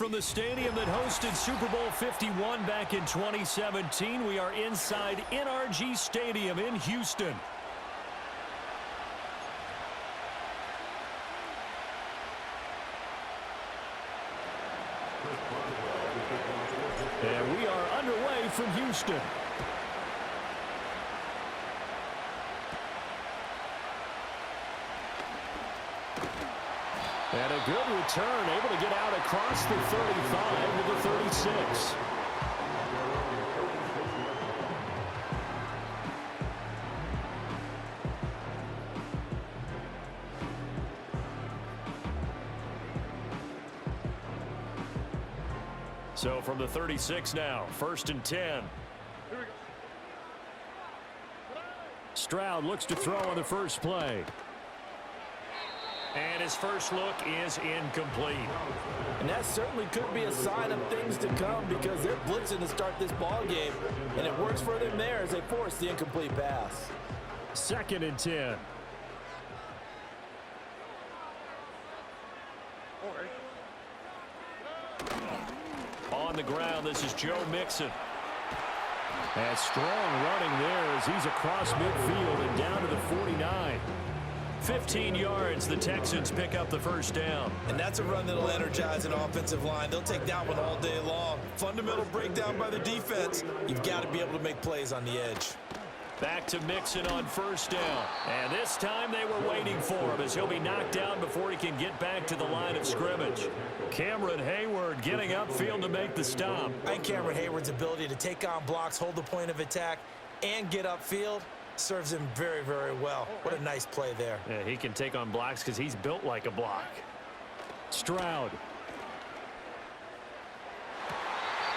From the stadium that hosted Super Bowl 51 back in 2017, we are inside NRG Stadium in Houston. And we are underway from Houston. And a good return, able to get out across the 35 to the 36. So from the 36 now, 1st and 10. Stroud looks to throw on the first play. And his first look is incomplete. And that certainly could be a sign of things to come because they're blitzing to start this ball game, and it works for them there as they force the incomplete pass. 2nd and 10. On the ground, this is Joe Mixon. And strong running there as he's across midfield and down to the 49. 15 yards, the Texans pick up the first down. And that's a run that'll energize an offensive line. They'll take that one all day long. Fundamental breakdown by the defense. You've got to be able to make plays on the edge. Back to Mixon on first down. And this time they were waiting for him as he'll be knocked down before he can get back to the line of scrimmage. Cameron Hayward getting upfield to make the stop. I think Cameron Hayward's ability to take on blocks, hold the point of attack, and get upfield serves him very, very well. What a nice play there. Yeah, he can take on blocks because he's built like a block. Stroud.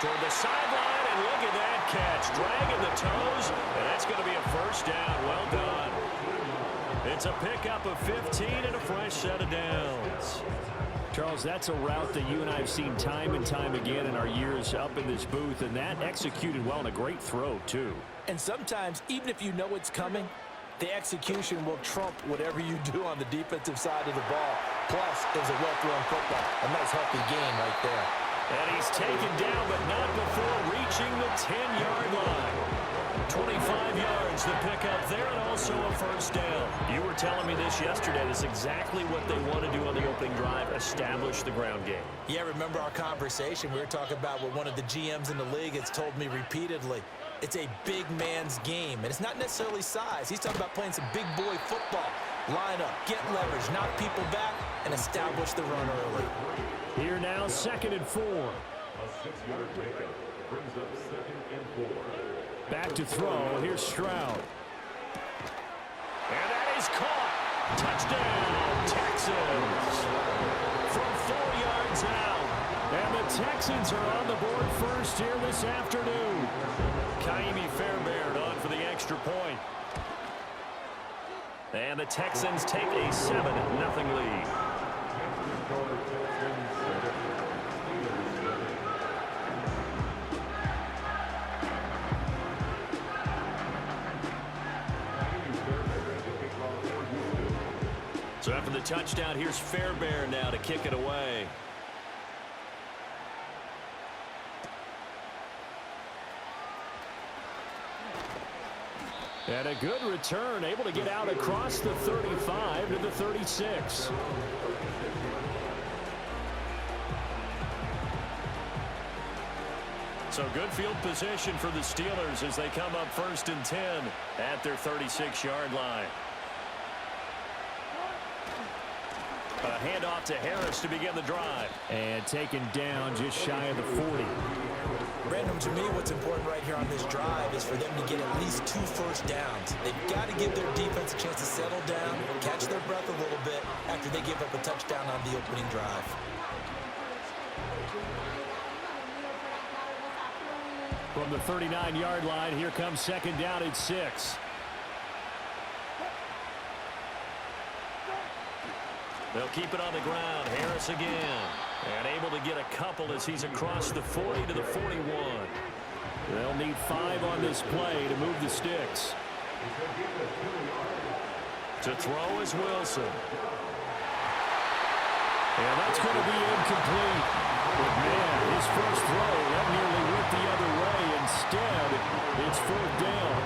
Toward the sideline, and look at that catch. Dragging the toes, and that's going to be a first down. Well done. It's a pickup of 15 and a fresh set of downs. Charles, that's a route that you and I have seen time and time again in our years up in this booth, and that executed well and a great throw, too. And sometimes, even if you know it's coming, the execution will trump whatever you do on the defensive side of the ball. Plus, it's a well-thrown football. A nice, healthy game right there. And he's taken down, but not before reaching the 10-yard line. 25 yards, the pickup there, and also a first down. You were telling me this yesterday. That's exactly what they want to do on the opening drive, establish the ground game. Yeah, remember our conversation? We were talking about what one of the GMs in the league has told me repeatedly. It's a big man's game, and it's not necessarily size. He's talking about playing some big boy football. Line up, get leverage, knock people back, and establish the run early. Here now, 2nd and 4. A 6-yard pickup brings up 2nd and 4. Back to throw. Here's Stroud. And that is caught. Touchdown, Texans. From 4 yards out. And the Texans are on the board first here this afternoon. Kaimi Fairbairn on for the extra point. And the Texans take a 7-0 lead. So after the touchdown, here's Fairbairn now to kick it away. And a good return, able to get out across the 35 to the 36. So good field position for the Steelers as they come up 1st and 10 at their 36-yard line. A handoff to Harris to begin the drive. And taken down just shy of the 40. Brandon, to me, what's important right here on this drive is for them to get at least 2 first downs. They've got to give their defense a chance to settle down, catch their breath a little bit after they give up a touchdown on the opening drive. From the 39-yard line, here comes 2nd down at 6. They'll keep it on the ground. Harris again. And able to get a couple as he's across the 40 to the 41. They'll need 5 on this play to move the sticks. To throw is Wilson. And that's going to be incomplete. But man, his first throw, that nearly went the other way. Instead, it's 4th down.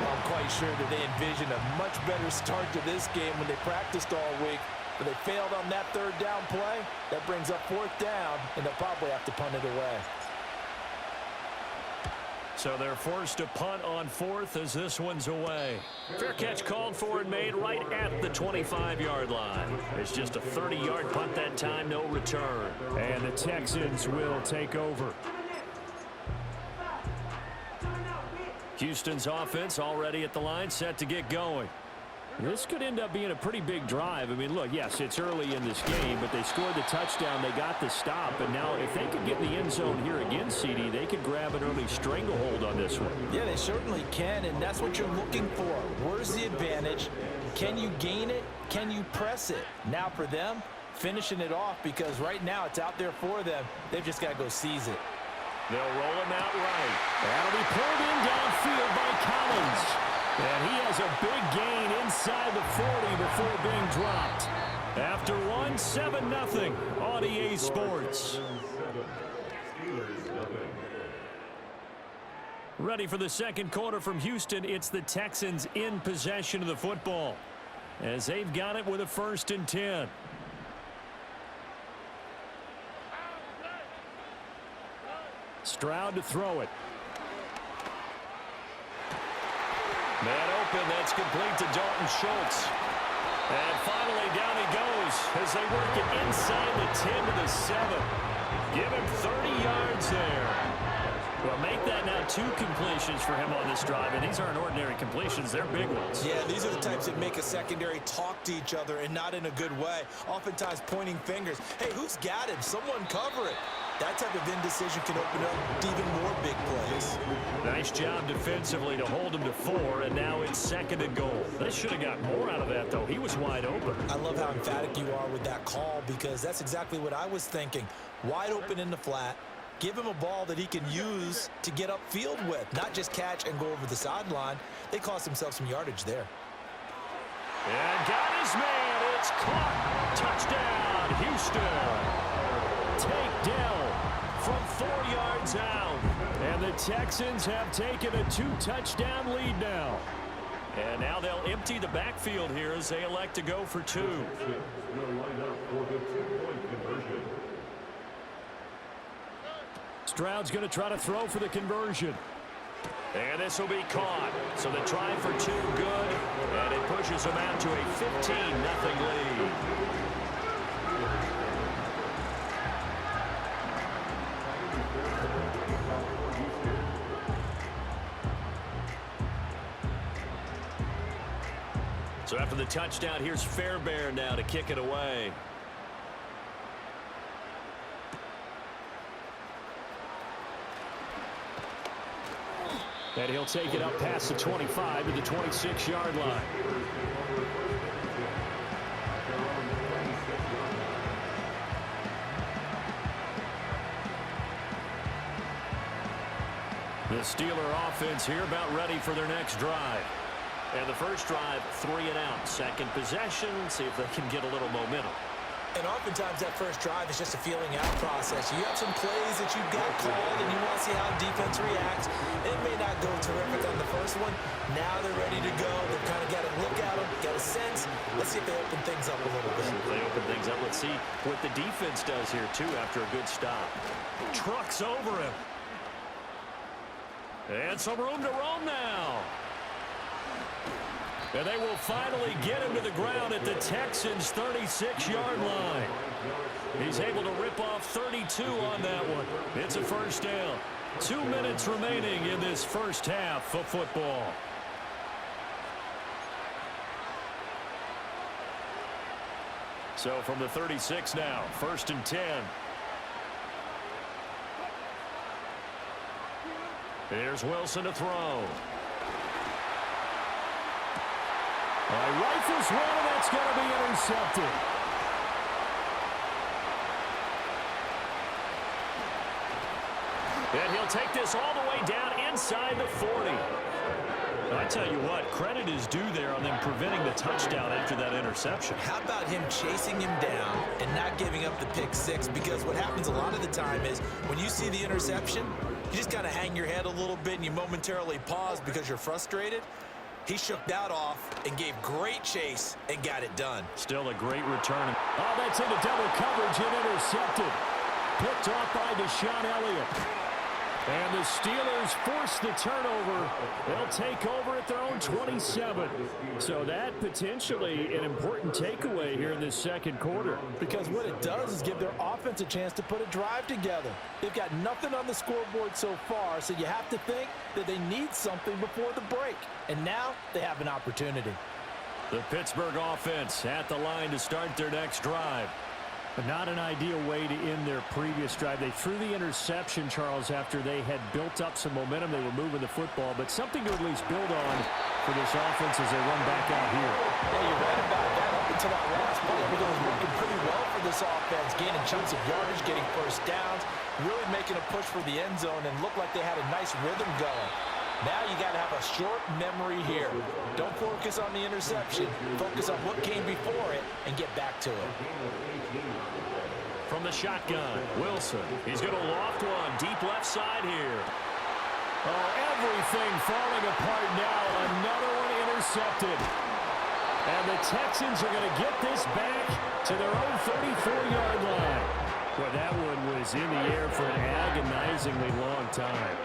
Well, I'm quite sure that they envisioned a much better start to this game when they practiced all week. But they failed on that 3rd down play. That brings up 4th down, and they'll probably have to punt it away. So they're forced to punt on 4th as this one's away. Fair catch called for and made right at the 25-yard line. It's just a 30-yard punt that time, no return. And the Texans will take over. Houston's offense already at the line, set to get going. This could end up being a pretty big drive. I mean, look, yes, it's early in this game, but they scored the touchdown. They got the stop. And now if they could get in the end zone here again, CD, they could grab an early stranglehold on this one. Yeah, they certainly can, and that's what you're looking for. Where's the advantage? Can you gain it? Can you press it? Now for them, finishing it off, because right now it's out there for them. They've just got to go seize it. They'll roll him out right. That'll be pulled in downfield by Collins. And he has a big gain inside the 40 before being dropped. After one, 7-0 on EA Sports. Ready for the second quarter from Houston. It's the Texans in possession of the football, as they've got it with a 1st and 10. Stroud to throw it. Man open, that's complete to Dalton Schultz. And finally down he goes as they work it inside the 10 to the 7. Give him 30 yards there. Well, make that now 2 completions for him on this drive, and these aren't ordinary completions, they're big ones. Yeah, these are the types that make a secondary talk to each other, and not in a good way. Oftentimes pointing fingers. Hey, who's got him? Someone cover it. That type of indecision can open up to even more big plays. Nice job defensively to hold him to 4, and now it's 2nd and goal. They should have got more out of that, though. He was wide open. I love how emphatic you are with that call, because that's exactly what I was thinking. Wide open in the flat. Give him a ball that he can use to get upfield with, not just catch and go over the sideline. They cost themselves some yardage there. And got his man. It's caught. Touchdown, Houston. Takedown from 4 yards out. And the Texans have taken a 2-touchdown lead now. And now they'll empty the backfield here as they elect to go for 2. Stroud's going to try to throw for the conversion. And this will be caught. So the try for 2 good. And it pushes them out to a 15-0 lead. So after the touchdown, here's Fairbairn now to kick it away. And he'll take it up past the 25 to the 26-yard line. The Steeler offense here about ready for their next drive. And the first drive, 3 and out. Second possession, see if they can get a little momentum. And oftentimes that first drive is just a feeling out process. You have some plays that you've got called and you want to see how defense reacts. It may not go terrific on the first one. Now they're ready to go. They've kind of got a look at them, got a sense. Let's see if they open things up a little bit. They open things up. Let's see what the defense does here, too, after a good stop. Trucks over him. And some room to roam now. And they will finally get him to the ground at the Texans' 36-yard line. He's able to rip off 32 on that one. It's a first down. 2 minutes remaining in this first half of football. So from the 36 now, 1st and 10. Here's Wilson to throw. Rifles one, and that's going to be intercepted. And he'll take this all the way down inside the 40. I tell you what, credit is due there on them preventing the touchdown after that interception. How about him chasing him down and not giving up the pick six? Because what happens a lot of the time is when you see the interception, you just kind of hang your head a little bit and you momentarily pause because you're frustrated. He shook that off and gave great chase and got it done. Still a great return. Oh, that's into double coverage and intercepted. Picked off by Deshaun Elliott. And the Steelers force the turnover. They'll take over at their own 27. So that potentially an important takeaway here in this second quarter. Because what it does is give their offense a chance to put a drive together. They've got nothing on the scoreboard so far, so you have to think that they need something before the break. And now they have an opportunity. The Pittsburgh offense at the line to start their next drive. But not an ideal way to end their previous drive. They threw the interception, Charles, after they had built up some momentum. They were moving the football, but something to at least build on for this offense as they run back out here. Yeah, you're right about that. Up until that last play, everything was working pretty well for this offense, gaining chunks of yardage, getting first downs, really making a push for the end zone, and looked like they had a nice rhythm going. Now you got to have a short memory here. Don't focus on the interception. Focus on what came before it and get back to it. From the shotgun, Wilson. He's going to loft one deep left side here. Oh, everything falling apart now. Another one intercepted. And the Texans are going to get this back to their own 34-yard line. Well, that one was in the air for an agonizingly long time.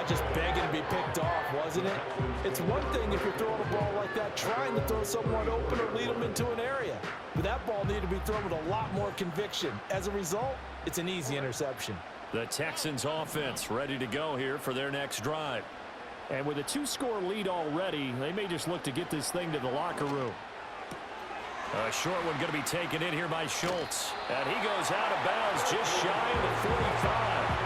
Just begging to be picked off, wasn't it? It's one thing if you're throwing a ball like that, trying to throw someone open or lead them into an area. But that ball needed to be thrown with a lot more conviction. As a result, it's an easy interception. The Texans offense ready to go here for their next drive. And with a 2-score lead already, they may just look to get this thing to the locker room. A short one going to be taken in here by Schultz. And he goes out of bounds just shy of the 45.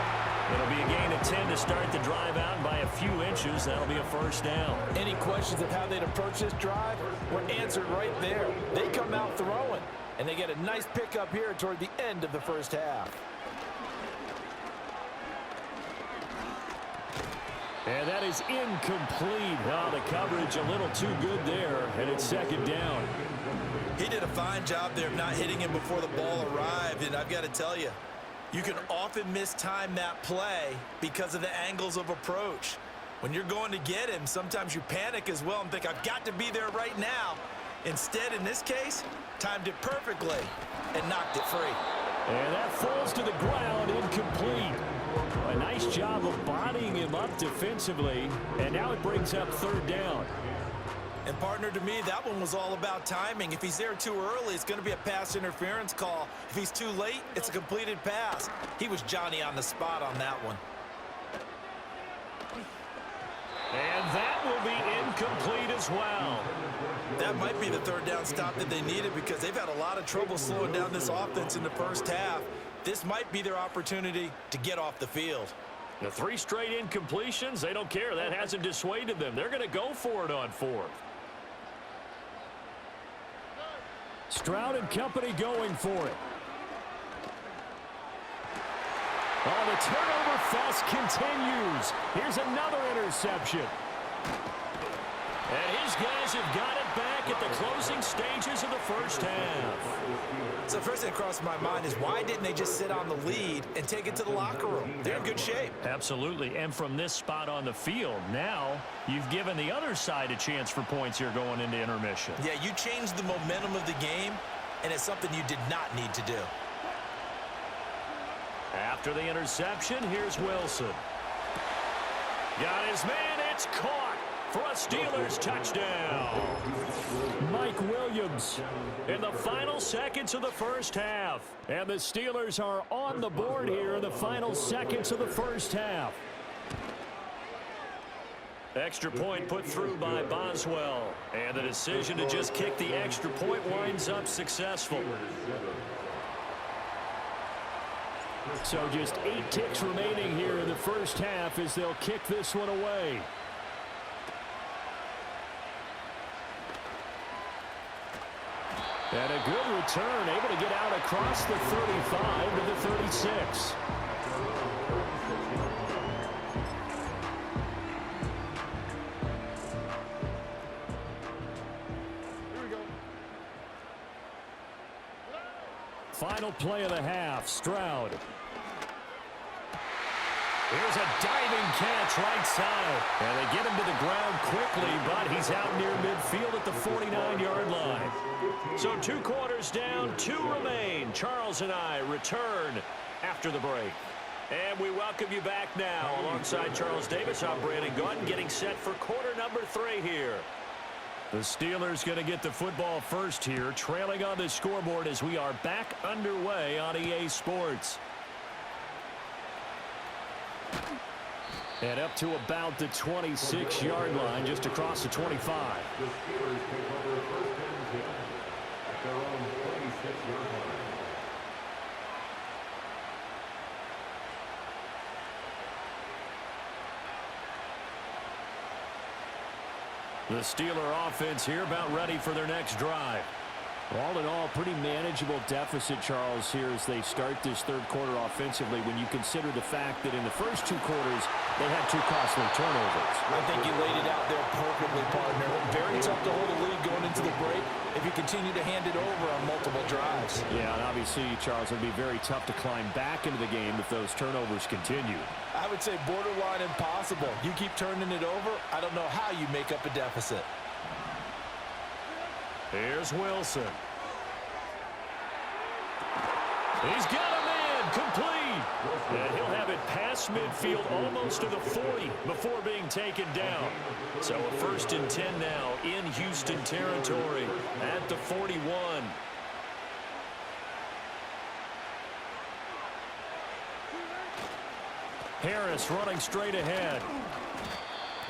It'll be a gain of 10 to start the drive out by a few inches. That'll be a first down. Any questions of how they'd approach this drive were answered right there. They come out throwing, and they get a nice pickup here toward the end of the first half. And that is incomplete. Oh, the coverage a little too good there, and it's second down. He did a fine job there of not hitting him before the ball arrived, and I've got to tell you, you can often mistime that play because of the angles of approach. When you're going to get him, sometimes you panic as well and think, I've got to be there right now. Instead, in this case, timed it perfectly and knocked it free. And that falls to the ground, incomplete. A nice job of bodying him up defensively, and now it brings up third down. And, partner, to me, that one was all about timing. If he's there too early, it's going to be a pass interference call. If he's too late, it's a completed pass. He was Johnny on the spot on that one. And that will be incomplete as well. That might be the third down stop that they needed because they've had a lot of trouble slowing down this offense in the first half. This might be their opportunity to get off the field. The 3 straight incompletions, they don't care. That hasn't dissuaded them. They're going to go for it on 4th. Stroud and company going for it. Oh, the turnover fest continues. Here's another interception. And his guys have got it back at the closing stages of the first half. So first thing that crossed my mind is why didn't they just sit on the lead and take it to the locker room? They're in good shape. Absolutely. And from this spot on the field, now you've given the other side a chance for points here going into intermission. Yeah, you changed the momentum of the game, and it's something you did not need to do. After the interception, here's Wilson. Got his man. It's caught for a Steelers touchdown. Mike Williams in the final seconds of the first half. And the Steelers are on the board here in the final seconds of the first half. Extra point put through by Boswell. And the decision to just kick the extra point winds up successful. So just 8 ticks remaining here in the first half as they'll kick this one away. And a good return, able to get out across the 35 to the 36. Final play of the half, Stroud. Here's a diving catch right side. And they get him to the ground quickly, but he's out near midfield at the 49-yard line. So 2 quarters down, 2 remain. Charles and I return after the break. And we welcome you back now. Alongside Charles Davis, I'm Brandon Gaunt, getting set for quarter number 3 here. The Steelers going to get the football first here, trailing on the scoreboard as we are back underway on EA Sports. And up to about the 26-yard line, just across the 25. The Steelers take over first and 10 at their own 26-yard line. The Steeler offense here about ready for their next drive. All in all, pretty manageable deficit, Charles, here as they start this third quarter offensively when you consider the fact that in the first 2 quarters they had 2 costly turnovers. I think you laid it out there perfectly, partner. Very tough to hold a lead going into the break if you continue to hand it over on multiple drives. Yeah, and obviously, Charles, it would be very tough to climb back into the game if those turnovers continue. I would say borderline impossible. You keep turning it over, I don't know how you make up a deficit. Here's Wilson. He's got him in, complete. And he'll have it past midfield almost to the 40 before being taken down. So a first and 10 now in Houston territory at the 41. Harris running straight ahead.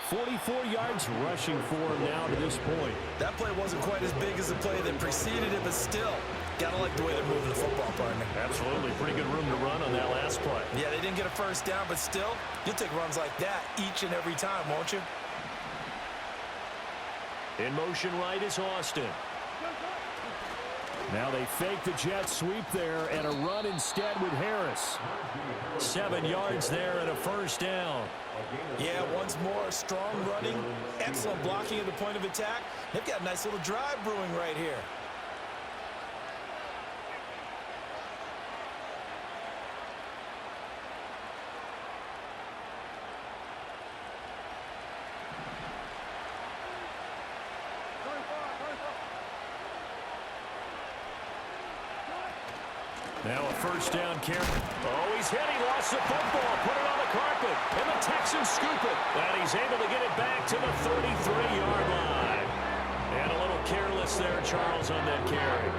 44 yards rushing for him now to this point. That play wasn't quite as big as the play that preceded it, but still, gotta like the way they're moving the football, partner. Absolutely. Pretty good room to run on that last play. Yeah, they didn't get a first down, but still, you'll take runs like that each and every time, won't you? In motion right is Austin. Now they fake the jet sweep there and a run instead with Harris. 7 yards there and a first down. Yeah, once more, strong running, excellent blocking at the point of attack. They've got a nice little drive brewing right here. Now a first down carry. Oh, he's hit. He lost the football. Put it on the carpet. And the Texans scoop it. And he's able to get it back to the 33-yard line. And a little careless there, Charles, on that carry.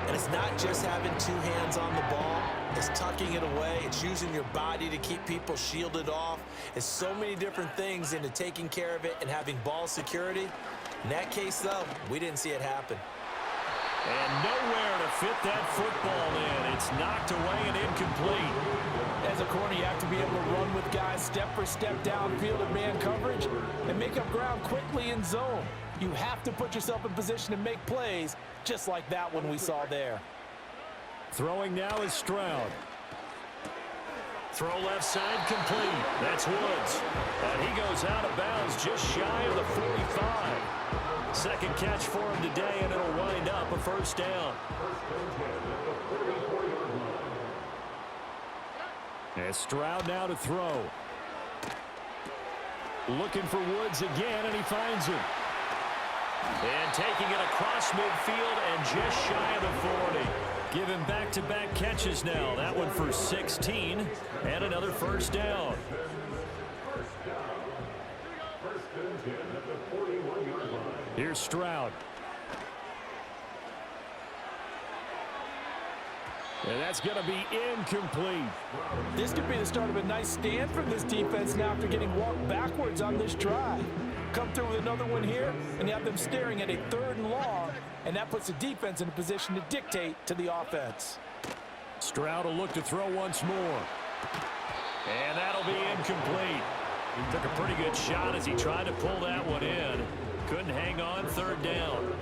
And it's not just having 2 hands on the ball. It's tucking it away. It's using your body to keep people shielded off. It's so many different things into taking care of it and having ball security. In that case, though, we didn't see it happen. And nowhere to fit that football in. It's knocked away and incomplete. As a corner, you have to be able to run with guys step for step downfield in man coverage and make up ground quickly in zone. You have to put yourself in position to make plays, just like that one we saw there. Throwing now is Stroud. Throw left side complete. That's Woods. And he goes out of bounds just shy of the 45. Second catch for him today, and it'll wind up a first down. And Stroud now to throw. Looking for Woods again, and he finds him. And taking it across midfield and just shy of the 40. Give him back-to-back catches now. That one for 16, and another first down. Here's Stroud. And that's going to be incomplete. This could be the start of a nice stand from this defense now after getting walked backwards on this drive. Come through with another one here, and you have them staring at a 3rd and long, and that puts the defense in a position to dictate to the offense. Stroud will look to throw once more. And that'll be incomplete. He took a pretty good shot as he tried to pull that one in. Couldn't hang on, 3rd down.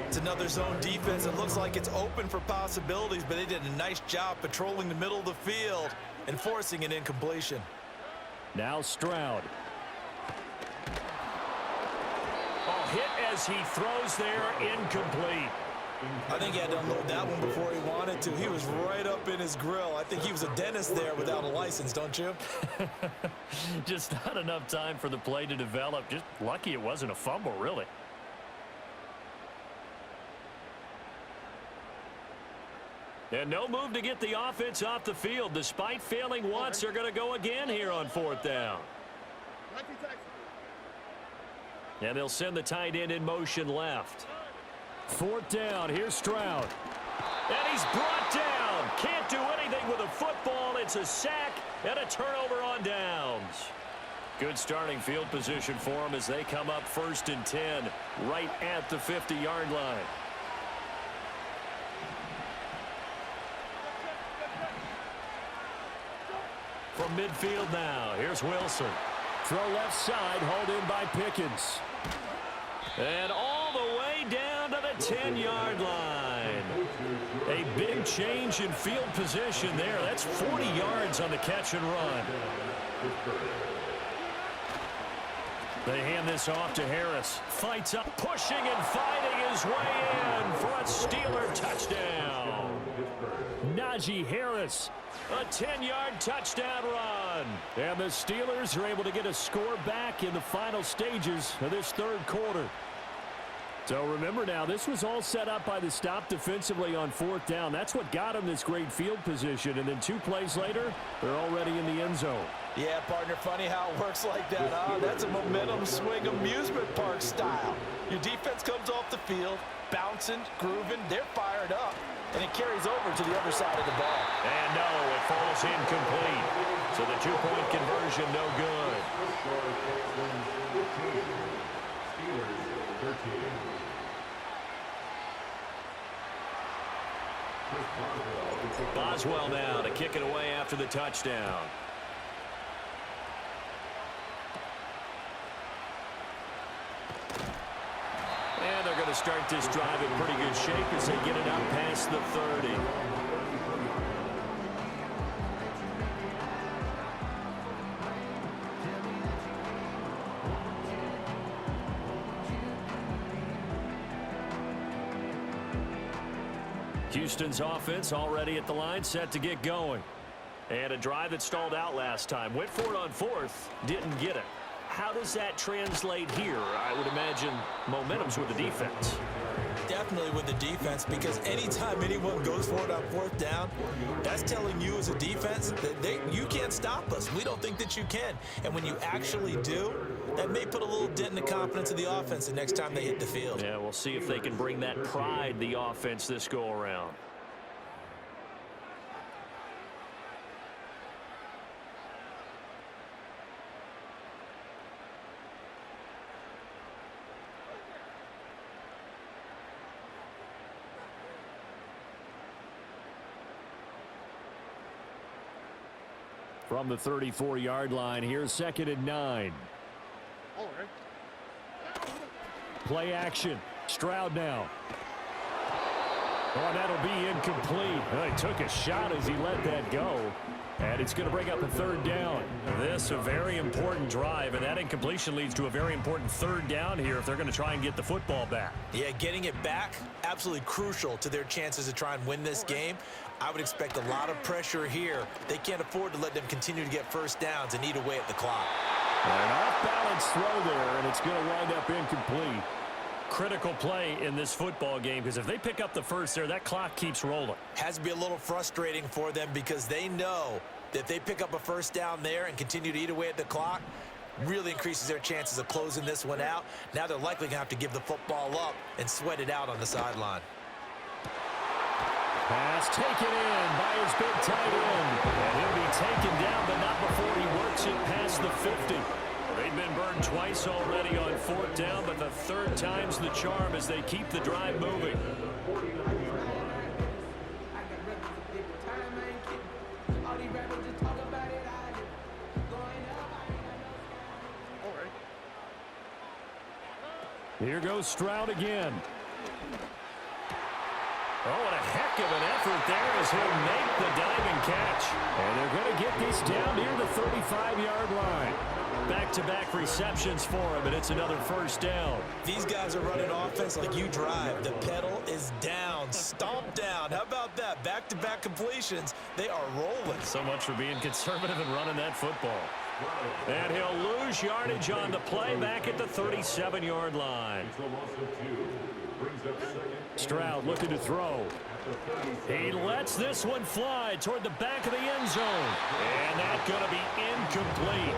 It's another zone defense. It looks like it's open for possibilities, but they did a nice job patrolling the middle of the field and forcing an incompletion. Now Stroud. Oh, hit as he throws there, incomplete. I think he had to unload that one before he wanted to. He was right up in his grill. I think he was a dentist there without a license, don't you? Just not enough time for the play to develop. Just lucky it wasn't a fumble, really. And no move to get the offense off the field. Despite failing once, they're going to go again here on 4th down. And they'll send the tight end in motion left. 4th down. Here's Stroud. And he's brought down. Can't do anything with a football. It's a sack and a turnover on downs. Good starting field position for them as they come up 1st and 10 right at the 50-yard line. From midfield now, here's Wilson. Throw left side, hauled in by Pickens. And all the way down to the 10-yard line. A big change in field position there. That's 40 yards on the catch and run. They hand this off to Harris. Fights up, pushing and fighting his way in for a Steeler touchdown. Najee Harris, a 10-yard touchdown run. And the Steelers are able to get a score back in the final stages of this 3rd quarter. So remember now, this was all set up by the stop defensively on 4th down. That's what got them this great field position. And then 2 plays later, they're already in the end zone. Yeah, partner, funny how it works like that, huh? That's a momentum swing amusement park style. Your defense comes off the field, bouncing, grooving, they're fired up, and it carries over to the other side of the ball. And no, it falls incomplete. So the 2-point conversion, no good. Boswell now to kick it away after the touchdown. And they're going to start this drive in pretty good shape as they get it up past the 30. Houston's offense already at the line, set to get going. And a drive that stalled out last time. Went for it on 4th, didn't get it. How does that translate here? I would imagine momentum's with the defense. Definitely with the defense, because anytime anyone goes for it on 4th down, that's telling you as a defense that you can't stop us. We don't think that you can. And when you actually do, that may put a little dent in the confidence of the offense the next time they hit the field. Yeah, we'll see if they can bring that pride, the offense, this go around. From the 34-yard line, here's 2nd and 9. Play action. Stroud now. Oh, that'll be incomplete. Well, he took a shot as he let that go. And it's going to bring up a 3rd down. This a very important drive, and that incompletion leads to a very important 3rd down here if they're going to try and get the football back. Yeah, getting it back, absolutely crucial to their chances to try and win this game. I would expect a lot of pressure here. They can't afford to let them continue to get 1st downs and eat away at the clock. An off-balance throw there, and it's going to wind up incomplete. Critical play in this football game, because if they pick up the 1st there, that clock keeps rolling. Has to be a little frustrating for them because they know that if they pick up a 1st down there and continue to eat away at the clock, really increases their chances of closing this one out. Now they're likely going to have to give the football up and sweat it out on the sideline. Pass taken in by his big tight end. And he'll be taken down, but not before he works it past the 50. They've been burned twice already on 4th down, but the 3rd time's the charm as they keep the drive moving. Here goes Stroud again. Oh, what a heck of an effort there as he'll make the diving catch. And they're going to get this down near the 35-yard line. Back-to-back receptions for him, and it's another first down. These guys are running offense like you drive. The pedal is down, stomp down. How about that? Back-to-back completions. They are rolling. So much for being conservative and running that football. And he'll lose yardage on the play back at the 37-yard line. Stroud looking to throw. He lets this one fly toward the back of the end zone. And that's going to be incomplete.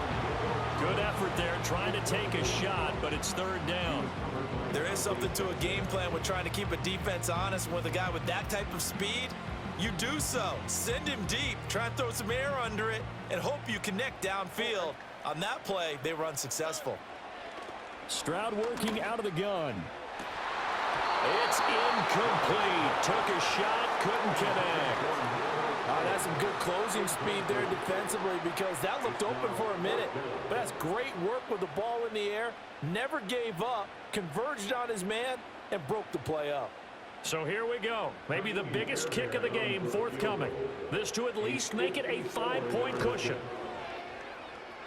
Good effort there trying to take a shot, but it's third down. There is something to a game plan with trying to keep a defense honest. With a guy with that type of speed, you do so. Send him deep. Try and throw some air under it and hope you connect downfield. On that play, they run successful. Stroud working out of the gun. It's incomplete. Took a shot, couldn't connect. That's some good closing speed there defensively because that looked open for a minute. But that's great work with the ball in the air. Never gave up, converged on his man, and broke the play up. So here we go. Maybe the biggest kick of the game forthcoming. This to at least make it a 5-point cushion.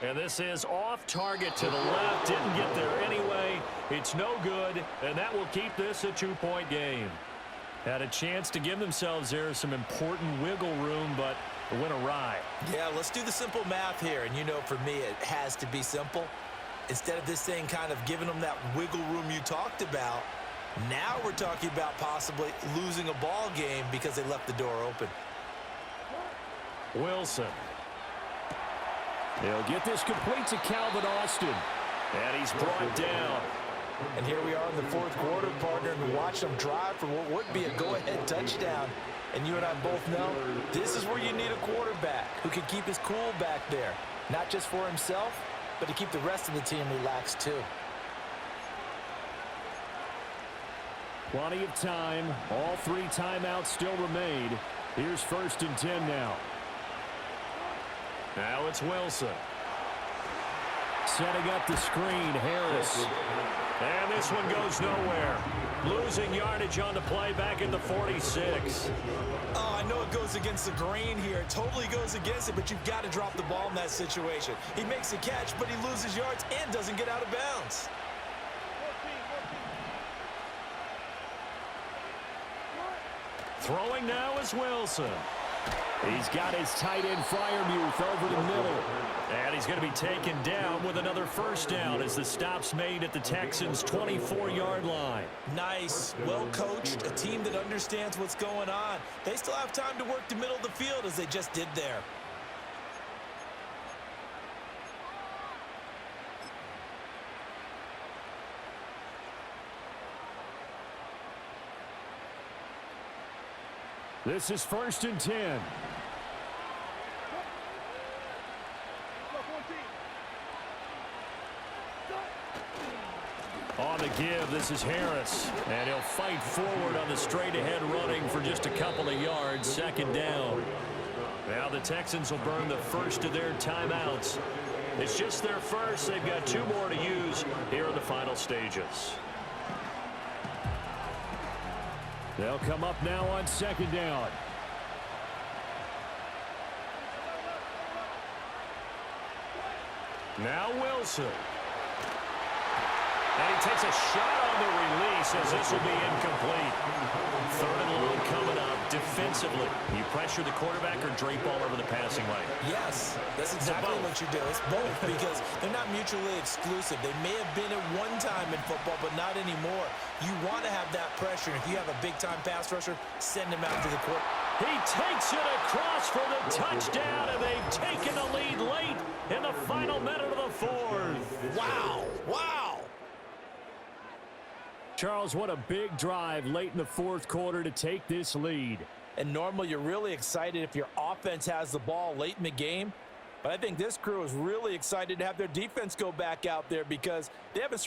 And this is off target to the left. Didn't get there anyway. It's no good, and that will keep this a 2-point game. Had a chance to give themselves there some important wiggle room, but it went awry. Yeah, let's do the simple math here. And you know, for me, it has to be simple. Instead of this thing kind of giving them that wiggle room you talked about, now we're talking about possibly losing a ball game because they left the door open. Wilson. They'll get this complete to Calvin Austin. And he's brought down. And here we are in the fourth quarter, partner, and watch them drive for what would be a go-ahead touchdown. And you and I both know this is where you need a quarterback who can keep his cool back there. Not just for himself, but to keep the rest of the team relaxed too. Plenty of time. All 3 timeouts still remain. Here's 1st and 10 now. Now it's Wilson. Setting up the screen, Harris. And this one goes nowhere. Losing yardage on the play back in the 46. Oh, I know it goes against the grain here. It totally goes against it, but you've got to drop the ball in that situation. He makes a catch, but he loses yards and doesn't get out of bounds. Throwing now is Wilson. He's got his tight end Freiermuth over the middle. And he's going to be taken down with another first down as the stop's made at the Texans' 24-yard line. Nice, well coached, a team that understands what's going on. They still have time to work the middle of the field as they just did there. This is 1st and 10. On the give, this is Harris. And he'll fight forward on the straight-ahead running for just a couple of yards. 2nd down. Now the Texans will burn the first of their timeouts. It's just their first. They've got 2 more to use here in the final stages. They'll come up now on 2nd down. Now Wilson. And he takes a shot on the release as this will be incomplete. 3rd and long coming up defensively. You pressure the quarterback or drape all over the passing lane? Yes, that's exactly what you do. It's both because they're not mutually exclusive. They may have been at one time in football, but not anymore. You want to have that pressure. If you have a big-time pass rusher, send him out to the court. He takes it across for the touchdown, and they've taken the lead late in the final minute of the 4th. Wow, wow. Charles, what a big drive late in the 4th quarter to take this lead. And normally you're really excited if your offense has the ball late in the game. But I think this crew is really excited to have their defense go back out there because they haven't